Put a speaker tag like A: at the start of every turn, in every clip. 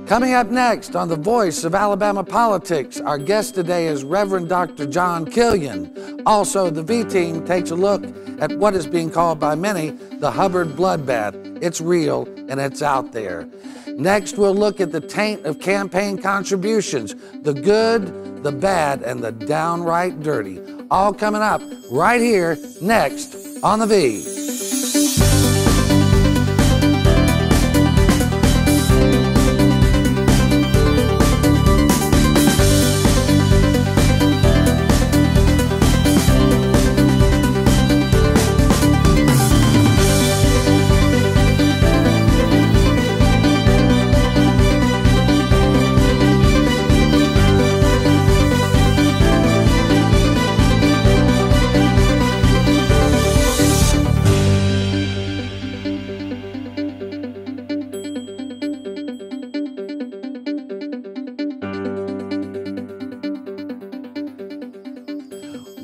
A: Coming up next on The Voice of Alabama Politics, our guest today is Reverend Dr. John Killian. Also, the V-Team takes a look at what is being called by many the Hubbard bloodbath. It's real and it's out there. Next, we'll look at the taint of campaign contributions, the good, the bad, and the downright dirty. All coming up right here next on The V.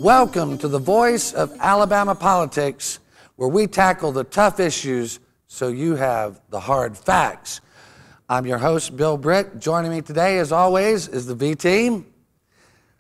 A: Welcome to The Voice of Alabama Politics, where we tackle the tough issues so you have the hard facts. I'm your host, Bill Britt. Joining me today, as always, is the V-Team.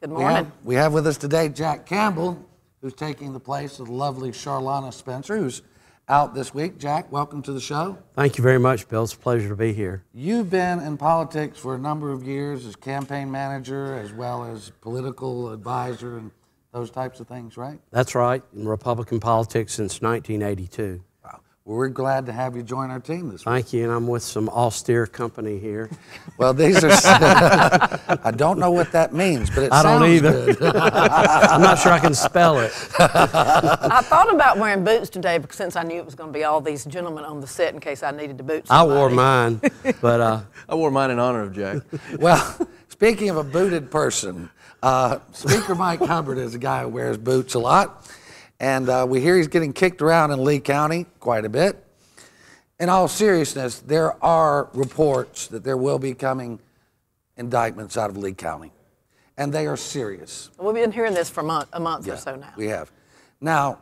B: Good morning.
A: We have with us today Jack Campbell, who's taking the place of the lovely Charlana Spencer, who's out this week. Jack, welcome to the show.
C: Thank you very much, Bill. It's a pleasure to be here.
A: You've been in politics for a number of years as campaign manager as well as political advisor and those types of things, right?
C: That's right. In Republican politics since 1982.
A: Wow. Well, we're glad to have you join our team this week.
C: Thank you, and I'm with some austere company here.
A: Well, these are, I don't know what that means, but it sounds
C: don't either.
A: Good.
C: I'm not sure I can spell it.
B: I thought about wearing boots today because since I knew it was going to be all these gentlemen on the set in case I needed to boot somebody.
C: I wore mine, but...
D: I wore mine in honor of Jack.
A: Well, speaking of a booted person, Speaker Mike Hubbard is a guy who wears boots a lot, and we hear he's getting kicked around in Lee County quite a bit. In all seriousness, there are reports that there will be coming indictments out of Lee County, and they are serious.
B: We've been hearing this for a month or so now.
A: We have. Now,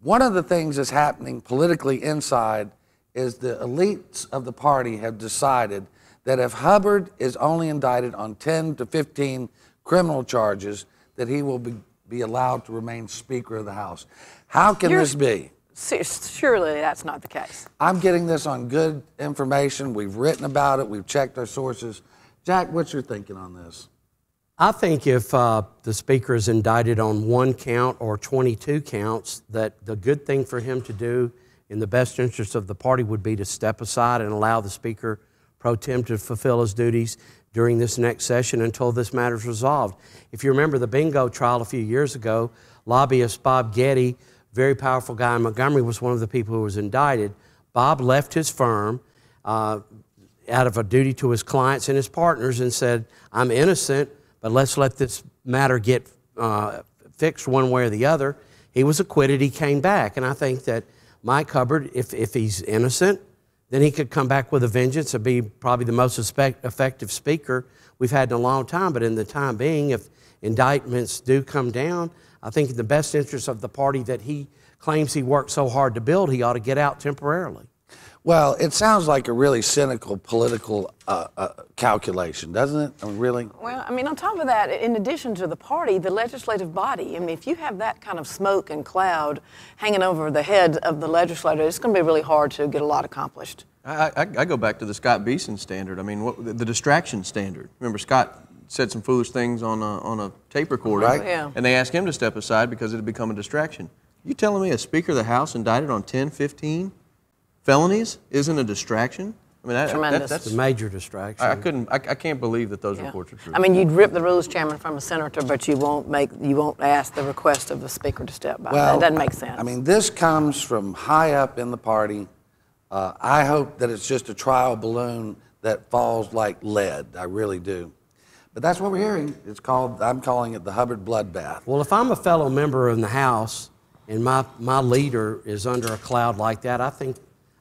A: one of the things that's happening politically inside is the elites of the party have decided that if Hubbard is only indicted on 10 to 15 criminal charges, that he will be allowed to remain Speaker of the House. How can this be?
B: Surely that's not the case.
A: I'm getting this on good information. We've written about it. We've checked our sources. Jack, what's your thinking on this?
C: I think if the Speaker is indicted on 1 count or 22 counts, that the good thing for him to do in the best interest of the party would be to step aside and allow the Speaker pro tem to fulfill his duties during this next session until this matter is resolved. If you remember the bingo trial a few years ago, lobbyist Bob Getty, very powerful guy in Montgomery, was one of the people who was indicted. Bob left his firm out of a duty to his clients and his partners and said, I'm innocent, but let's let this matter get fixed one way or the other. He was acquitted, he came back, and I think that Mike Hubbard, if he's innocent, then he could come back with a vengeance and be probably the most effective speaker we've had in a long time. But in the time being, if indictments do come down, I think in the best interest of the party that he claims he worked so hard to build, he ought to get out temporarily.
A: Well, it sounds like a really cynical political calculation, doesn't it? I mean, really?
B: Well, I mean, on top of that, in addition to the party, the legislative body, I mean, if you have that kind of smoke and cloud hanging over the head of the legislator, it's going to be really hard to get a lot accomplished.
D: I go back to the Scott Beeson standard. I mean, the distraction standard. Remember, Scott said some foolish things on a tape recording,
A: right?
B: Yeah.
D: And they asked him to step aside because it had become a distraction. You telling me a Speaker of the House indicted on 10, 15 felonies isn't a distraction? I mean,
B: that's
C: a major distraction.
D: I can't believe that those reports are true.
B: I mean, you'd rip the rules chairman from a senator, but you won't ask the request of the Speaker to step by.
A: Well,
B: that doesn't make sense.
A: I mean, this comes from high up in the party. I hope that it's just a trial balloon that falls like lead. I really do. But that's what we're hearing. I'm calling it the Hubbard bloodbath.
C: Well, if I'm a fellow member in the House and my leader is under a cloud like that, I think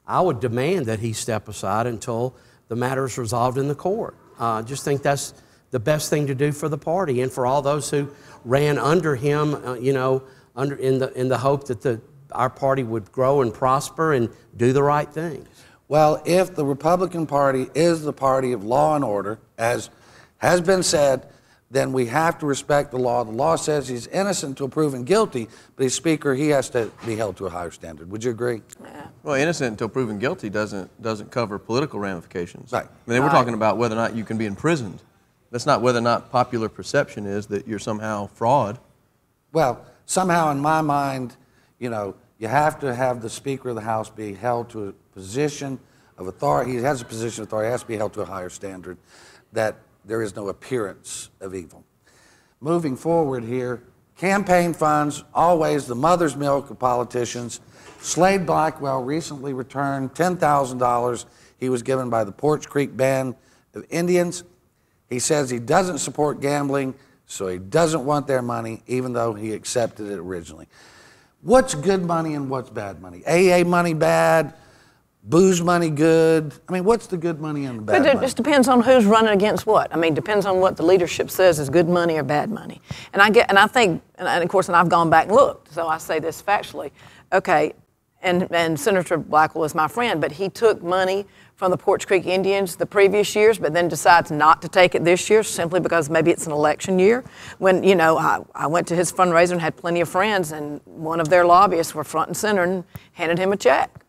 C: I would demand that he step aside until the matter is resolved in the court. I just think that's the best thing to do for the party and for all those who ran under him, in the hope that our party would grow and prosper and do the right thing.
A: Well, if the Republican Party is the party of law and order, as has been said, then we have to respect the law. The law says he's innocent until proven guilty, but he's Speaker, he has to be held to a higher standard. Would you agree?
B: Yeah.
D: Well, innocent until proven guilty doesn't cover political ramifications.
A: Right.
D: I mean, we're talking about whether or not you can be imprisoned. That's not whether or not popular perception is that you're somehow fraud.
A: Well, somehow in my mind, you know, you have to have the Speaker of the House be held to a position of authority. He has a position of authority. He has to be held to a higher standard, that there is no appearance of evil. Moving forward here, campaign funds, always the mother's milk of politicians. Slade Blackwell recently returned $10,000 he was given by the Porch Creek Band of Indians. He says he doesn't support gambling, so he doesn't want their money, even though he accepted it originally. What's good money and what's bad money? AA money bad? Booze money good? I mean, what's the good money and the bad money?
B: But it just depends on who's running against what. I mean, depends on what the leadership says is good money or bad money. And I think, of course, I've gone back and looked, so I say this factually. Okay, and Senator Blackwell is my friend, but he took money from the Porch Creek Indians the previous years, but then decides not to take it this year simply because maybe it's an election year. When, you know, I went to his fundraiser and had plenty of friends, and one of their lobbyists were front and center and handed him a check.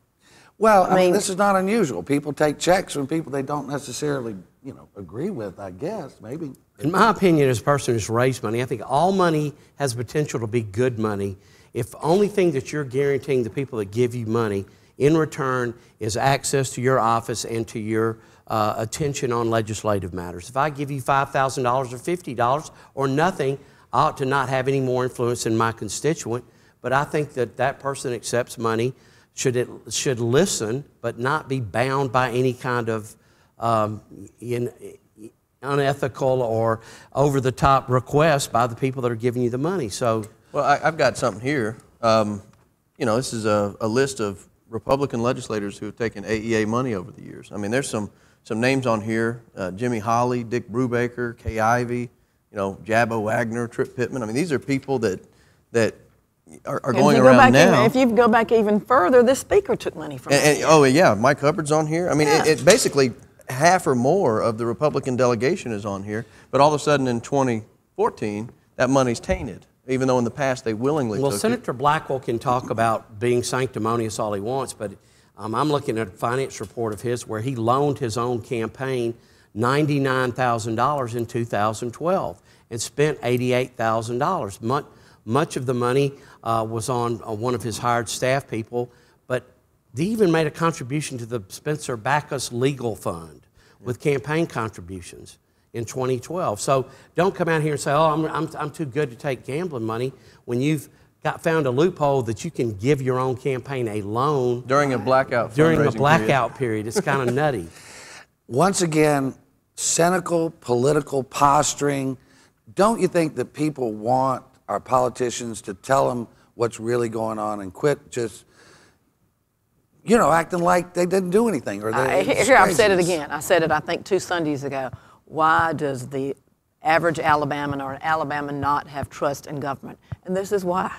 A: Well, I mean, this is not unusual. People take checks from people they don't necessarily, you know, agree with, I guess, maybe.
C: In my opinion, as a person who's raised money, I think all money has potential to be good money if the only thing that you're guaranteeing the people that give you money in return is access to your office and to your attention on legislative matters. If I give you $5,000 or $50 or nothing, I ought to not have any more influence than my constituent. But I think that that person accepts money should listen, but not be bound by any kind of unethical or over-the-top request by the people that are giving you the money. So,
D: well, I've got something here. You know, this is a list of Republican legislators who have taken AEA money over the years. I mean, there's some names on here: Jimmy Hawley, Dick Brubaker, Kay Ivey, you know, Jabba Wagner, Tripp Pittman. I mean, these are people that are going around now.
B: If you go back even further, the Speaker took money from him.
D: Oh, yeah, Mike Hubbard's on here. I mean, it basically half or more of the Republican delegation is on here, but all of a sudden in 2014, that money's tainted, even though in the past they willingly took it.
C: Well, Senator Blackwell can talk about being sanctimonious all he wants, but I'm looking at a finance report of his where he loaned his own campaign $99,000 in 2012 and spent $88,000. Much of the money was on one of his hired staff people, but they even made a contribution to the Spencer Backus Legal Fund with campaign contributions in 2012. So don't come out here and say, oh, I'm too good to take gambling money when you've found a loophole that you can give your own campaign a loan.
D: During a blackout
C: period. It's kind of nutty.
A: Once again, cynical political posturing. Don't you think that people want our politicians to tell them what's really going on and quit just, you know, acting like they didn't do anything? Or
B: here, I've said it again. I said it, I think, 2 Sundays ago. Why does the average Alabaman or an Alabama not have trust in government? And this is why.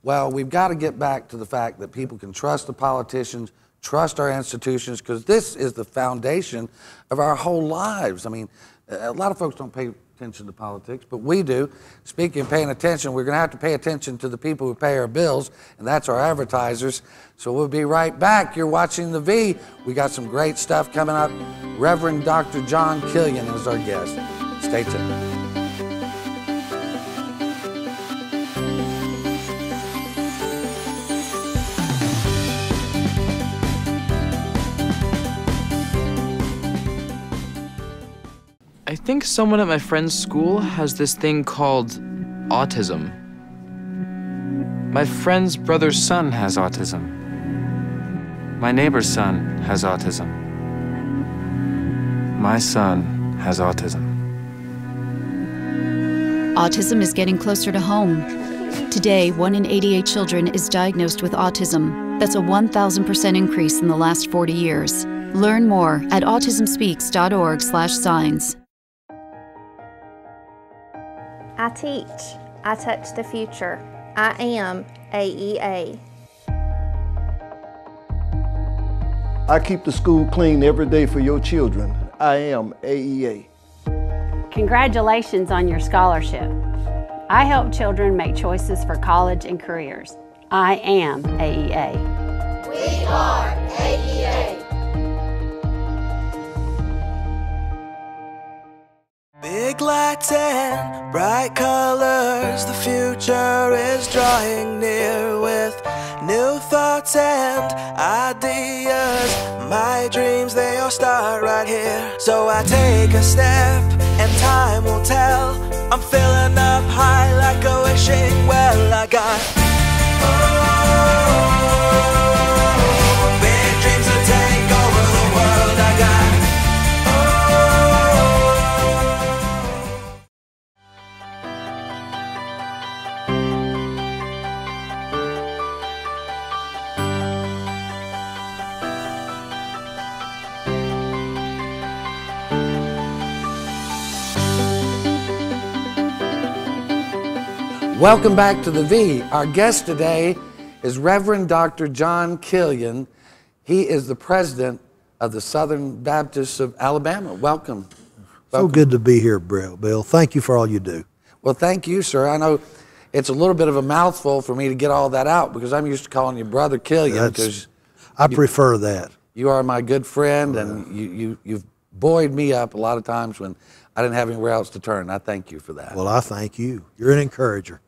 A: Well, we've got to get back to the fact that people can trust the politicians, trust our institutions, because this is the foundation of our whole lives. I mean, a lot of folks don't pay attention to politics, but we do. Speaking of paying attention, we're going to have to pay attention to the people who pay our bills, and that's our advertisers. So we'll be right back. You're watching The V. We got some great stuff coming up. Reverend Dr. John Killian is our guest. Stay tuned.
E: I think someone at my friend's school has this thing called autism. My friend's brother's son has autism. My neighbor's son has autism. My son has autism.
F: Autism is getting closer to home. Today, 1 in 88 children is diagnosed with autism. That's a 1,000% increase in the last 40 years. Learn more at autismspeaks.org/signs.
G: I teach. I touch the future. I am AEA.
H: I keep the school clean every day for your children. I am AEA.
I: Congratulations on your scholarship. I help children make choices for college and careers. I am AEA.
J: We are AEA.
K: Big lights and bright colors, the future is drawing near with new thoughts and ideas. My dreams, they all start right here. So I take a step and time will tell. I'm filling up high like a wishing well. I got big dreams to take over the world. I got
A: Welcome back to The V. Our guest today is Reverend Dr. John Killian. He is the president of the Southern Baptists of Alabama. Welcome.
L: So good to be here, Bill. Thank you for all you do.
A: Well, thank you, sir. I know it's a little bit of a mouthful for me to get all that out because I'm used to calling you Brother Killian.
L: I prefer that.
A: You are my good friend, and you've buoyed me up a lot of times when I didn't have anywhere else to turn. I thank you for that.
L: Well, I thank you. You're an encourager.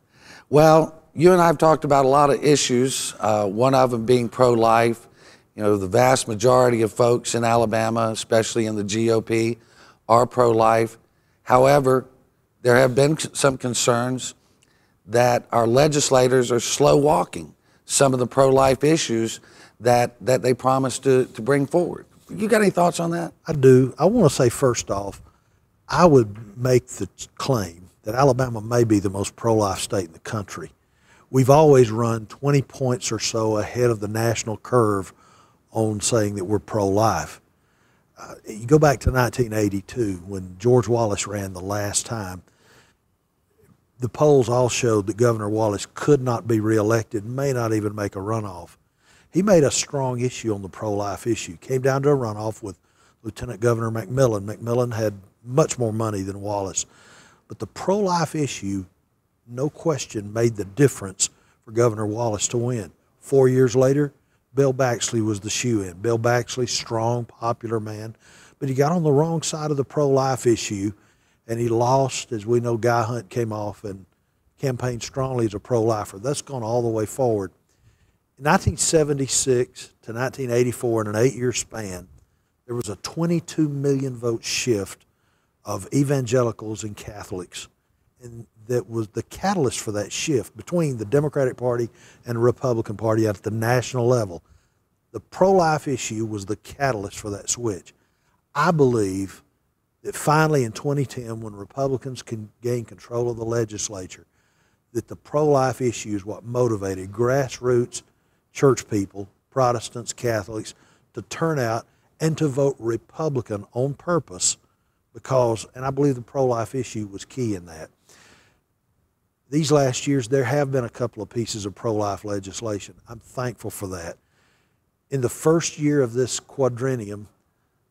A: Well, you and I have talked about a lot of issues, one of them being pro-life. You know, the vast majority of folks in Alabama, especially in the GOP, are pro-life. However, there have been some concerns that our legislators are slow walking some of the pro-life issues that they promised to bring forward. You got any thoughts on that?
L: I do. I want to say first off, I would make the claim that Alabama may be the most pro-life state in the country. We've always run 20 points or so ahead of the national curve on saying that we're pro-life. You go back to 1982 when George Wallace ran the last time. The polls all showed that Governor Wallace could not be reelected, may not even make a runoff. He made a strong issue on the pro-life issue. Came down to a runoff with Lieutenant Governor McMillan. McMillan had much more money than Wallace. But the pro-life issue, no question, made the difference for Governor Wallace to win. 4 years later, Bill Baxley was the shoe-in. Bill Baxley, strong, popular man, but he got on the wrong side of the pro-life issue, and he lost. As we know, Guy Hunt came off and campaigned strongly as a pro-lifer. That's gone all the way forward. In 1976 to 1984, in an 8-year span, there was a 22 million vote shift of evangelicals and Catholics, and that was the catalyst for that shift between the Democratic Party and the Republican Party at the national level. The pro-life issue was the catalyst for that switch. I believe that finally in 2010, when Republicans can gain control of the legislature, that the pro-life issue is what motivated grassroots church people, Protestants, Catholics, to turn out and to vote Republican on purpose because, and I believe the pro-life issue was key in that. These last years, there have been a couple of pieces of pro-life legislation. I'm thankful for that. In the first year of this quadrennium,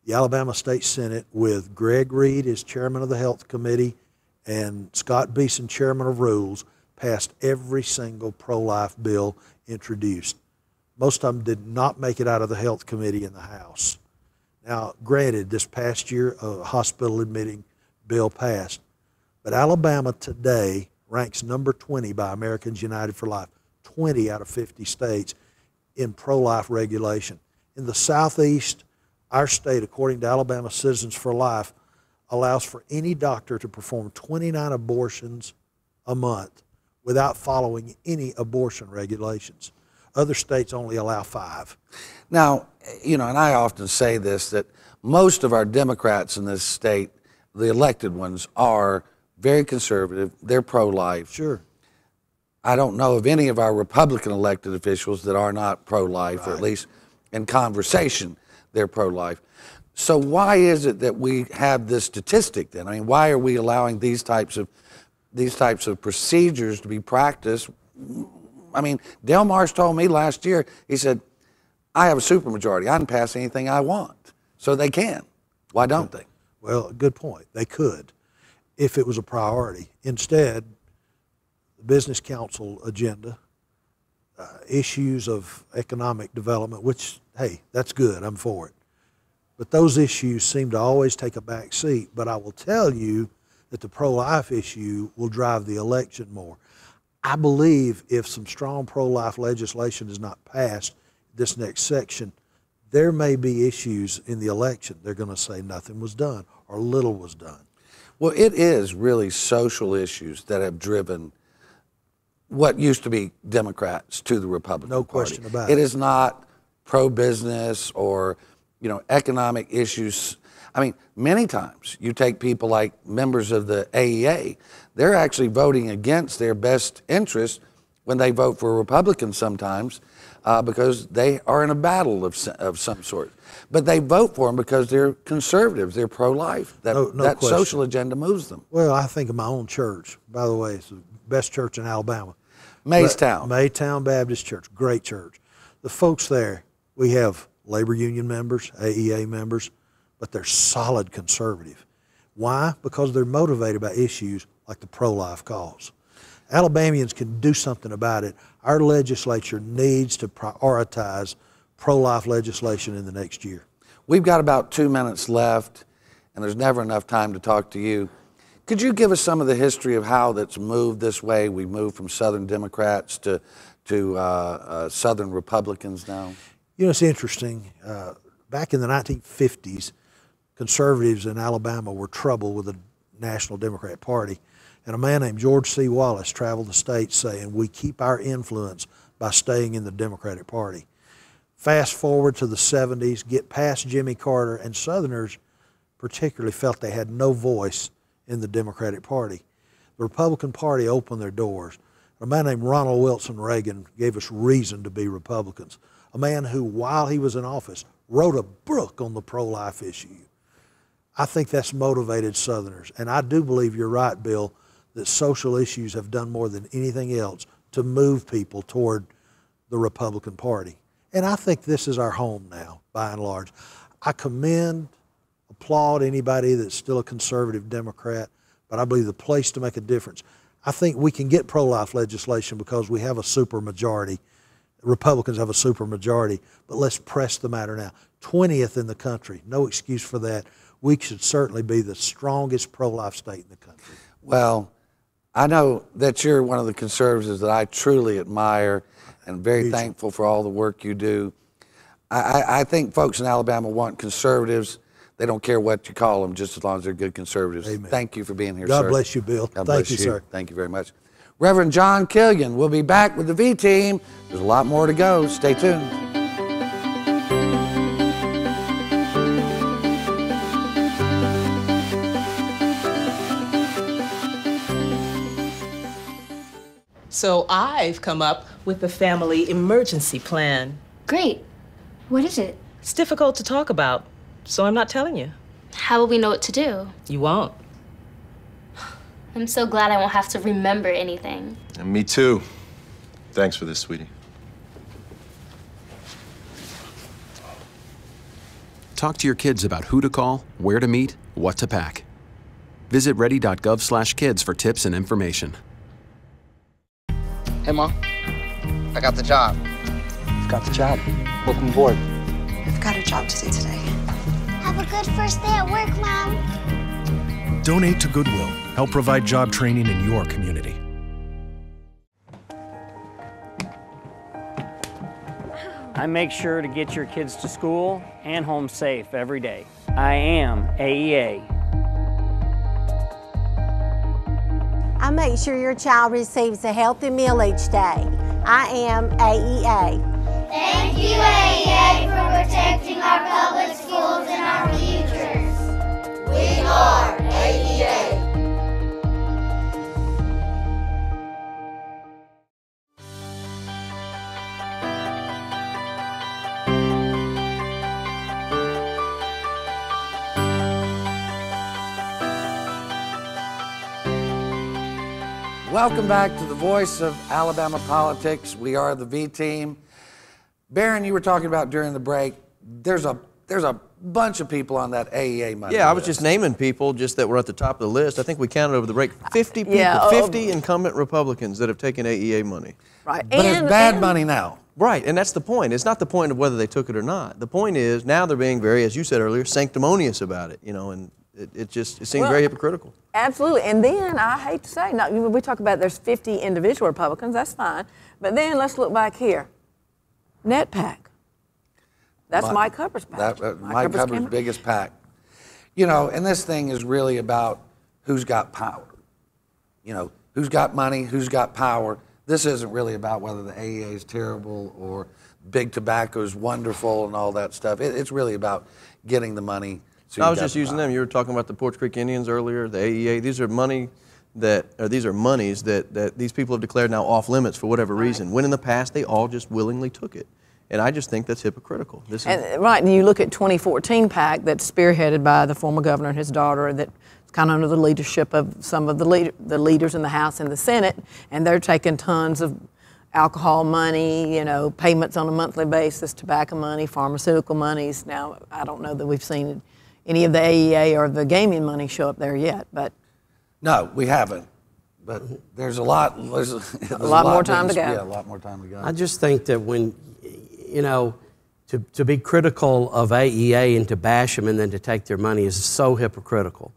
L: the Alabama State Senate, with Greg Reed as chairman of the Health Committee and Scott Beeson, chairman of Rules, passed every single pro-life bill introduced. Most of them did not make it out of the Health Committee in the House. Now, granted, this past year, a hospital admitting bill passed, but Alabama today ranks number 20 by Americans United for Life, 20 out of 50 states in pro-life regulation. In the Southeast, our state, according to Alabama Citizens for Life, allows for any doctor to perform 29 abortions a month without following any abortion regulations. Other states only allow 5.
A: Now, you know, and I often say this, that most of our Democrats in this state, the elected ones, are very conservative. They're pro-life.
L: Sure.
A: I don't know of any of our Republican elected officials that are not pro-life, or at least in conversation, they're pro-life. So why is it that we have this statistic then? I mean, why are we allowing these types of procedures to be practiced? I mean, Del Marsh told me last year, he said, I have a supermajority. I can pass anything I want. So they can. Why don't they?
L: Well, good point. They could if it was a priority. Instead, the Business Council agenda, issues of economic development, which, hey, that's good. I'm for it. But those issues seem to always take a back seat. But I will tell you that the pro-life issue will drive the election more. I believe if some strong pro-life legislation is not passed, this next section, there may be issues in the election. They're going to say nothing was done or little was done.
A: Well, it is really social issues that have driven what used to be Democrats to the Republican Party.
L: No question about it.
A: It is not pro-business or, economic issues. I mean, many times you take people like members of the AEA, they're actually voting against their best interest when they vote for Republicans sometimes because they are in a battle of some sort. But they vote for them because they're conservatives, they're pro-life. That social agenda moves them.
L: Well, I think of my own church. By the way, it's the best church in Alabama.
A: Maystown.
L: Maytown Baptist Church, great church. The folks there, we have labor union members, AEA members, but they're solid conservative. Why? Because they're motivated by issues like the pro-life cause. Alabamians can do something about it. Our legislature needs to prioritize pro-life legislation in the next year.
A: We've got about 2 minutes left, and there's never enough time to talk to you. Could you give us some of the history of how that's moved this way? We moved from Southern Democrats to Southern Republicans now.
L: It's interesting. Back in the 1950s, conservatives in Alabama were troubled with the National Democrat Party. And a man named George C. Wallace traveled the state saying, we keep our influence by staying in the Democratic Party. Fast forward to the 70s, get past Jimmy Carter, and Southerners particularly felt they had no voice in the Democratic Party. The Republican Party opened their doors. A man named Ronald Wilson Reagan gave us reason to be Republicans. A man who, while he was in office, wrote a book on the pro-life issue. I think that's motivated Southerners. And I do believe you're right, Bill, that social issues have done more than anything else to move people toward the Republican Party. And I think this is our home now, by and large. I applaud anybody that's still a conservative Democrat, but I believe the place to make a difference. I think we can get pro-life legislation because we have a supermajority. Republicans have a supermajority, but let's press the matter now. 20th in the country, no excuse for that. We should certainly be the strongest pro-life state in the country.
A: Well, I know that you're one of the conservatives that I truly admire and very thankful for all the work you do. I think folks in Alabama want conservatives. They don't care what you call them, just as long as they're good conservatives.
L: Amen.
A: Thank you for being here, sir.
L: God bless you, Bill. Thank you, sir.
A: Thank you very much. Reverend John Killian will be back with the V-Team. There's a lot more to go. Stay tuned.
M: So I've come up with a family emergency plan.
N: Great. What is it?
M: It's difficult to talk about, so I'm not telling you.
N: How will we know what to do?
M: You won't.
N: I'm so glad I won't have to remember anything.
O: And me too. Thanks for this, sweetie.
P: Talk to your kids about who to call, where to meet, what to pack. Visit ready.gov/kids for tips and information.
Q: Hey, Mom. I got the job.
R: You've got the job. Welcome aboard.
S: I've got a job to do today.
J: Have a good first day at work, Mom.
T: Donate to Goodwill. Help provide job training in your community.
R: I make sure to get your kids to school and home safe every day. I am AEA.
U: I make sure your child receives a healthy meal each day. I am AEA.
J: Thank you, AEA, for protecting our public schools and our futures. We are AEA.
A: Welcome back to the Voice of Alabama Politics. We are the V-Team. Barron, you were talking about during the break, there's a bunch of people on that AEA money
D: Yeah, I was
A: list.
D: just naming people just that were at the top of the list. I think we counted over the break 50 people,
B: Yeah,
D: 50 incumbent Republicans that have taken AEA money.
B: Right.
A: But it's bad money now.
D: Right, and that's the point. It's not the point of whether they took it or not. The point is now they're being very, as you said earlier, sanctimonious about it, you know, and it seems very hypocritical.
B: Absolutely. And then, I hate to say, now, we talk about there's 50 individual Republicans, that's fine. But then let's look back here. NetPAC. That's Mike Hubbard's PAC.
A: Mike Hubbard's biggest PAC. You know, and this thing is really about who's got power. You know, who's got money, who's got power. This isn't really about whether the AEA is terrible or big tobacco is wonderful and all that stuff. It's really about getting the money. So
D: I was just using them. You were talking about the Porch Creek Indians earlier, the AEA. These are monies that these people have declared now off limits for whatever reason. When in the past they all just willingly took it. And I just think that's hypocritical.
B: Right, and you look at 2014 PAC that's spearheaded by the former governor and his daughter, that's kind of under the leadership of some of the leaders in the House and the Senate, and they're taking tons of alcohol money, you know, payments on a monthly basis, tobacco money, pharmaceutical monies. Now, I don't know that we've seen any of the AEA or the gaming money show up there yet, but... No,
A: we haven't. But there's a lot. There's
B: a lot more time to go.
A: Yeah, a lot more time to go.
C: I just think that when, you know, to be critical of AEA and to bash them and then to take their money is so hypocritical.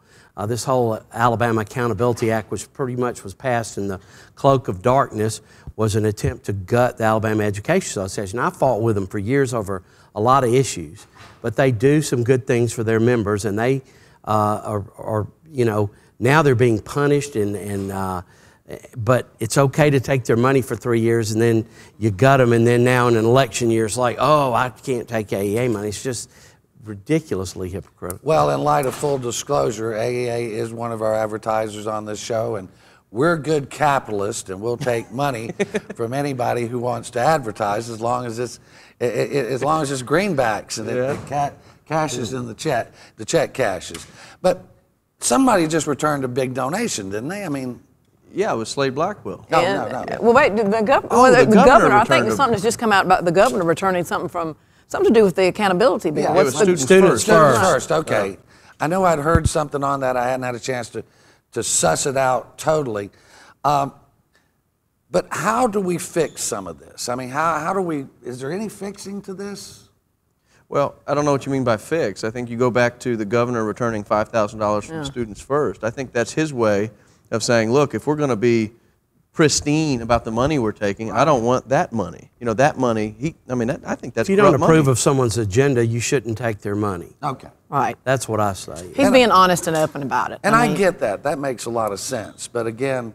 C: This whole Alabama Accountability Act, which pretty much was passed in the cloak of darkness, was an attempt to gut the Alabama Education Association. I fought with them for years over a lot of issues, but they do some good things for their members, and they are you know, now they're being punished, but it's okay to take their money for 3 years and then you gut them, and then now in an election year it's like, oh, I can't take AEA money. It's just ridiculously hypocritical.
A: Well, in light of full disclosure, AEA is one of our advertisers on this show, and we're good capitalists, and we'll take money from anybody who wants to advertise as long as it's greenbacks and it cashes in the check cashes. But somebody just returned a big donation, didn't they? I mean,
D: yeah, it was Slade Blackwell.
A: No.
B: Well, wait, the governor, I think something has just come out about the governor returning something to do with the accountability bill.
A: Yeah,
B: What's
A: students first. Okay. I know I'd heard something on that. I hadn't had a chance to suss it out totally. But how do we fix some of this? I mean, how do we, is there any fixing to this?
D: Well, I don't know what you mean by fix. I think you go back to the governor returning $5,000 from Students First. I think that's his way of saying, look, if we're going to be pristine about the money we're taking, I don't want that money. You know, that money, I think that's
C: if you don't approve of someone's agenda, you shouldn't take their money.
A: Okay.
B: Right.
C: That's what I say.
B: He's being honest and open about it.
A: And I get that. That makes a lot of sense. But again,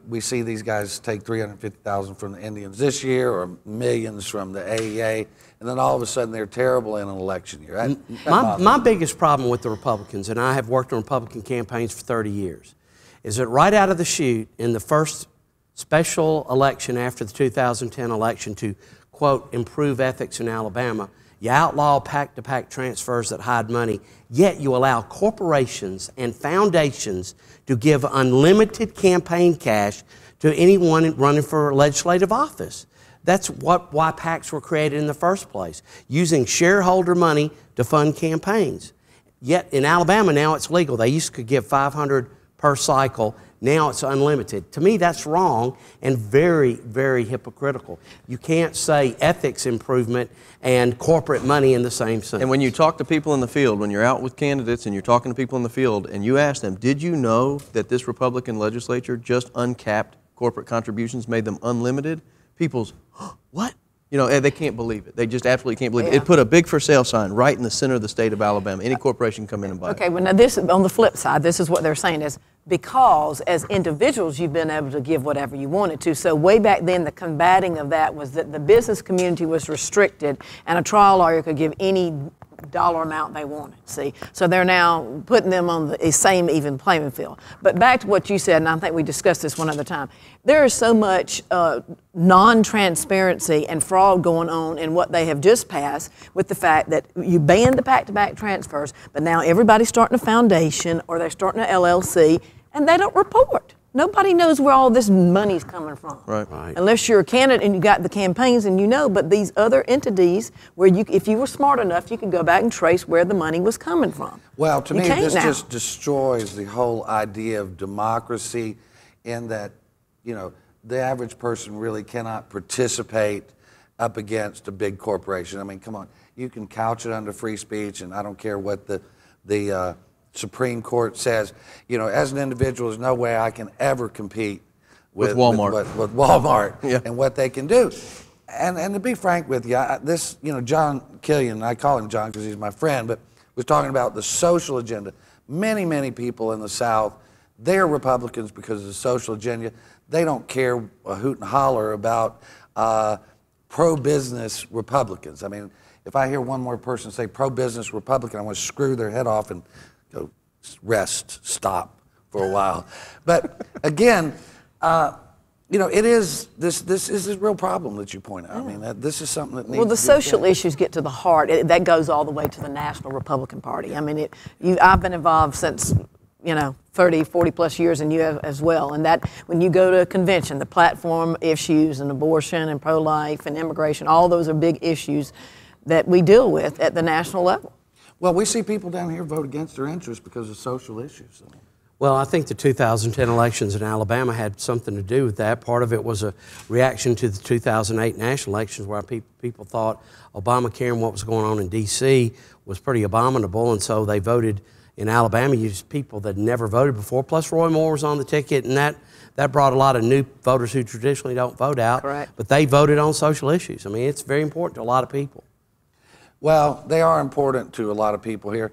A: we see these guys take $350,000 from the Indians this year or millions from the AEA, and then all of a sudden they're terrible in an election year.
C: My biggest problem with the Republicans, and I have worked on Republican campaigns for 30 years, is that right out of the chute in the first special election after the 2010 election to, quote, improve ethics in Alabama, you outlaw PAC-to-PAC transfers that hide money, yet you allow corporations and foundations to give unlimited campaign cash to anyone running for legislative office. That's why PACs were created in the first place, using shareholder money to fund campaigns. Yet in Alabama now it's legal. They used to give $500 per cycle. Now it's unlimited. To me, that's wrong and very, very hypocritical. You can't say ethics improvement and corporate money in the same sentence.
D: And when you talk to people in the field, when you're out with candidates and you're talking to people in the field and you ask them, did you know that this Republican legislature just uncapped corporate contributions, made them unlimited? People's, what? You know, they can't believe it. They just absolutely can't believe it. It put a big for sale sign right in the center of the state of Alabama. Any corporation can come in and buy it.
B: Okay, well now this, on the flip side, this is what they're saying is, because as individuals you've been able to give whatever you wanted to. So way back then the combating of that was that the business community was restricted and a trial lawyer could give any dollar amount they wanted, see? So they're now putting them on the same even playing field. But back to what you said, and I think we discussed this one other time, there is so much non-transparency and fraud going on in what they have just passed with the fact that you banned the PAC-to-PAC transfers, but now everybody's starting a foundation or they're starting an LLC, and they don't report. Nobody knows where all this money's coming from.
D: Right.
B: Unless you're a candidate and you got the campaigns and you know, but these other entities where if you were smart enough, you could go back and trace where the money was coming from.
A: Well, to me, this just destroys the whole idea of democracy in that, you know, the average person really cannot participate up against a big corporation. I mean, come on, you can couch it under free speech, and I don't care what the Supreme Court says. You know, as an individual, there's no way I can ever compete with
D: Walmart,
A: with Walmart
D: yeah.
A: and what they can do. And to be frank with you, you know, John Killian, I call him John because he's my friend, but was talking about the social agenda. Many people in the South, they're Republicans because of the social agenda. They don't care a hoot and holler about pro-business Republicans. I mean, if I hear one more person say pro-business Republican, I want to screw their head off and go stop for a while. But again, you know, this is a real problem that you point out. Yeah. I mean, this is something that needs
B: the social issues get to the heart. That goes all the way to the National Republican Party. I mean, I've been involved since, you know, 30, 40 plus years, and you have as well. And that when you go to a convention, the platform issues and abortion and pro-life and immigration, all those are big issues that we deal with at the national level.
A: Well, we see people down here vote against their interests because of social issues.
C: Well, I think the 2010 elections in Alabama had something to do with that. Part of it was a reaction to the 2008 national elections where people thought Obamacare and what was going on in D.C. was pretty abominable, and so they voted in Alabama, used people that never voted before, plus Roy Moore was on the ticket, and that brought a lot of new voters who traditionally don't vote out.
B: Correct.
C: But they voted on social issues. I mean, it's very important to a lot of people.
A: Well, they are important to a lot of people here.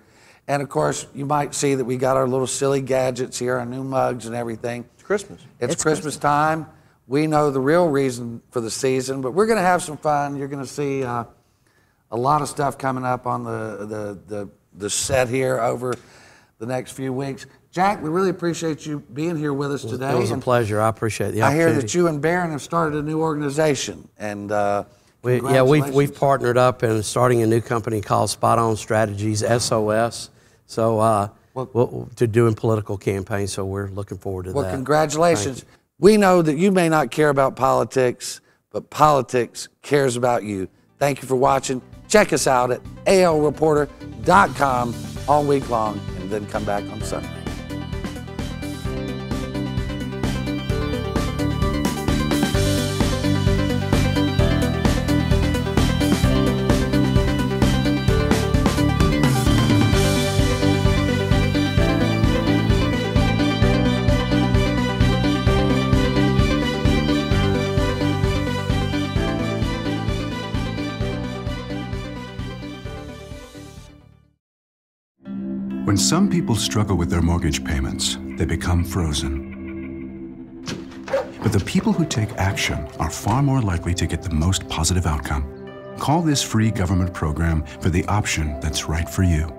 A: And of course, you might see that we got our little silly gadgets here, our new mugs and everything.
D: It's Christmas.
A: It's Christmas time. We know the real reason for the season, but we're going to have some fun. You're going to see a lot of stuff coming up on the set here over the next few weeks. Jack, we really appreciate you being here with us today.
C: It was a pleasure. I appreciate the
A: opportunity. I hear that you and Barron have started a new organization, and
C: we've partnered up and starting a new company called Spot On Strategies, SOS. So to doing political campaigns. So we're looking forward to that.
A: Well, congratulations. We know that you may not care about politics, but politics cares about you. Thank you for watching. Check us out at alreporter.com all week long, and then come back on Sunday.
E: When some people struggle with their mortgage payments, they become frozen. But the people who take action are far more likely to get the most positive outcome. Call this free government program for the option that's right for you.